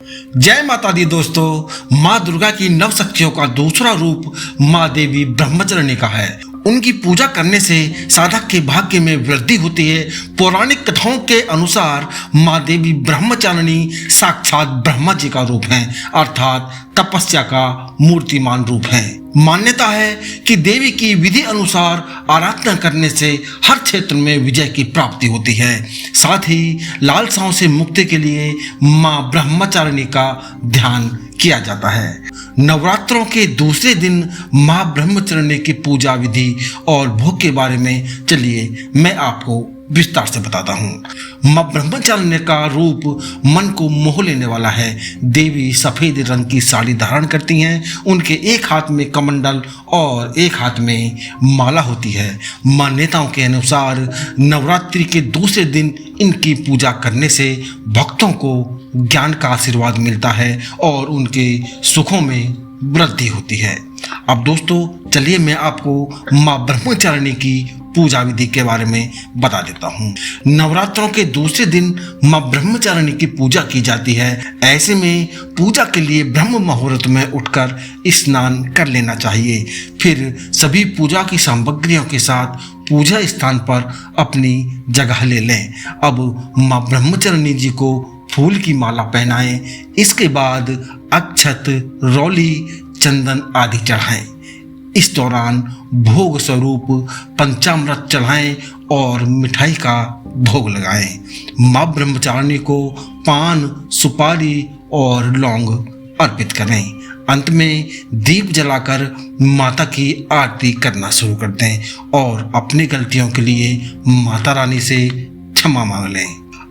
जय माता दी दोस्तों। माँ दुर्गा की नव शक्तियों का दूसरा रूप माँ देवी ब्रह्मचारिणी का है। उनकी पूजा करने से साधक के भाग्य में वृद्धि होती है। पौराणिक कथाओं के अनुसार माँ देवी ब्रह्मचारिणी साक्षात ब्रह्मा जी का रूप है, अर्थात तपस्या का मूर्तिमान रूप है। मान्यता है कि देवी की विधि अनुसार आराधना करने से हर क्षेत्र में विजय की प्राप्ति होती है। साथ ही लालसाओं से मुक्ति के लिए माँ ब्रह्मचारिणी का ध्यान किया जाता है। नवरात्रों के दूसरे दिन माँ ब्रह्मचारिणी की पूजा विधि और भोग के बारे में चलिए मैं आपको विस्तार से बताता हूँ। माँ ब्रह्मचारिणी का रूप मन को मोह लेने वाला है। देवी सफेद रंग की साड़ी धारण करती हैं। उनके एक हाथ में कमंडल और एक हाथ में माला होती है। मान्यताओं के अनुसार नवरात्रि के दूसरे दिन इनकी पूजा करने से भक्तों को ज्ञान का आशीर्वाद मिलता है और उनके सुखों में वृद्धि होती है। अब दोस्तों चलिए मैं आपको माँ ब्रह्मचारिणी की पूजा विधि के बारे में बता देता हूँ। नवरात्रों के दूसरे दिन माँ ब्रह्मचारिणी की पूजा की जाती है। ऐसे में पूजा के लिए ब्रह्म मुहूर्त में उठकर स्नान कर लेना चाहिए। फिर सभी पूजा की सामग्रियों के साथ पूजा स्थान पर अपनी जगह ले लें। अब माँ ब्रह्मचारिणी जी को फूल की माला पहनाएं। इसके बाद अक्षत, रौली, चंदन आदि चढ़ाएं। इस दौरान भोग स्वरूप पंचामृत चढ़ाएं और मिठाई का भोग लगाएं। माँ ब्रह्मचारिणी को पान, सुपारी और लौंग अर्पित करें। अंत में दीप जलाकर माता की आरती करना शुरू कर दें और अपनी गलतियों के लिए माता रानी से क्षमा मांग लें।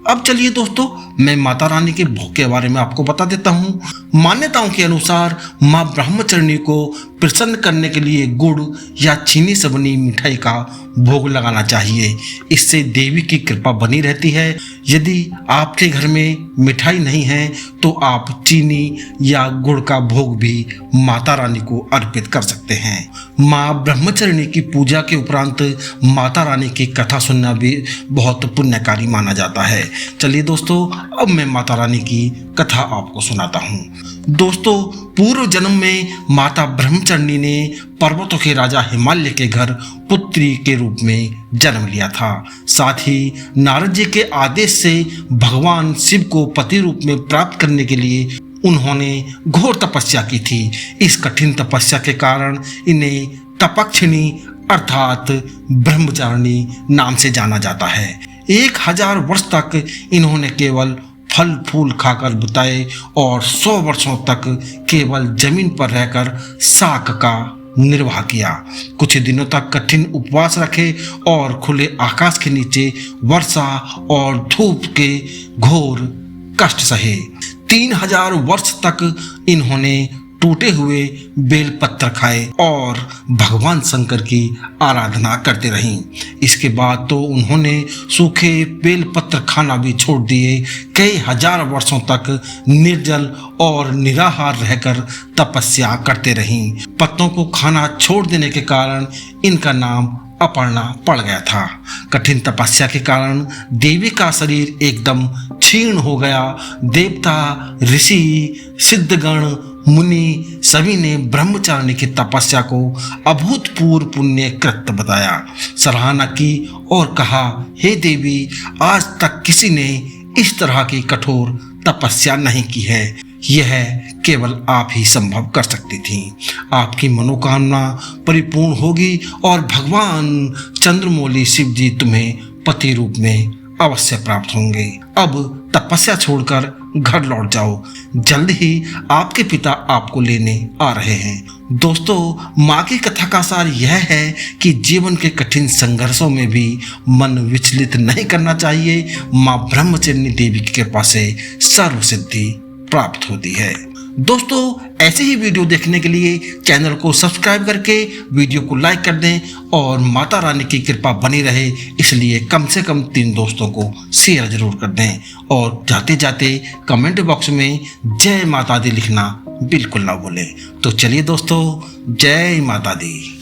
अब चलिए दोस्तों मैं माता रानी के भोग के बारे में आपको बता देता हूँ। मान्यताओं के अनुसार माँ ब्रह्मचारिणी को प्रसन्न करने के लिए गुड़ या चीनी से बनी मिठाई का भोग लगाना चाहिए। इससे देवी की कृपा बनी रहती है। यदि आपके घर में मिठाई नहीं है तो आप चीनी या गुड़ का भोग भी माता रानी को अर्पित कर सकते हैं। माँ ब्रह्मचारिणी की पूजा के उपरांत माता रानी की कथा सुनना भी बहुत पुण्यकारी माना जाता है। चलिए दोस्तों अब मैं माता रानी की कथा आपको सुनाता हूँ। दोस्तों पूर्व जन्म में माता ब्रह्मचारिणी ने पर्वतों के राजा हिमालय के घर पुत्री के रूप में जन्म लिया था। साथ ही नारद जी के आदेश से भगवान शिव को पति रूप में प्राप्त करने के लिए उन्होंने घोर तपस्या की थी। इस कठिन तपस्या के कारण इन्हें तपस्विनी अर्थात ब्रह्मचारिणी नाम से जाना जाता है। 1000 वर्ष तक इन्होंने केवल फल फूल खाकर बिताए और 100 वर्षों तक केवल जमीन पर रहकर शाक का निर्वाह किया। कुछ दिनों तक कठिन उपवास रखे और खुले आकाश के नीचे वर्षा और धूप के घोर कष्ट सहे। 3000 वर्ष तक इन्होंने टूटे हुए बेलपत्र खाए और भगवान शंकर की आराधना करते रहीं। इसके बाद तो उन्होंने सूखे बेलपत्र खाना भी छोड़ दिए। कई हजार वर्षों तक निर्जल और निराहार रहकर तपस्या करते रहीं। पत्तों को खाना छोड़ देने के कारण इनका नाम अपर्णा पड़ गया था। कठिन तपस्या के कारण देवी का शरीर एकदम क्षीण हो गया। देवता, ऋषि, सिद्धगण, मुनि सभी ने ब्रह्मचारिणी की तपस्या को अभूतपूर्व पुण्य कृत्य बताया, सराहना की और कहा, हे देवी, आज तक किसी ने इस तरह की कठोर तपस्या नहीं की है। यह केवल आप ही संभव कर सकती थी। आपकी मनोकामना परिपूर्ण होगी और भगवान चंद्रमौली शिव जी तुम्हें पति रूप में अवश्य प्राप्त होंगे। अब तपस्या छोड़कर घर लौट जाओ। जल्द ही आपके पिता आपको लेने आ रहे हैं। दोस्तों माँ की कथा का सार यह है कि जीवन के कठिन संघर्षों में भी मन विचलित नहीं करना चाहिए। माँ ब्रह्मचारिणी देवी की कृपा से सर्व सिद्धि प्राप्त होती है। दोस्तों ऐसे ही वीडियो देखने के लिए चैनल को सब्सक्राइब करके वीडियो को लाइक कर दें और माता रानी की कृपा बनी रहे इसलिए कम से कम 3 दोस्तों को शेयर जरूर कर दें और जाते जाते कमेंट बॉक्स में जय माता दी लिखना बिल्कुल ना भूलें। तो चलिए दोस्तों, जय माता दी।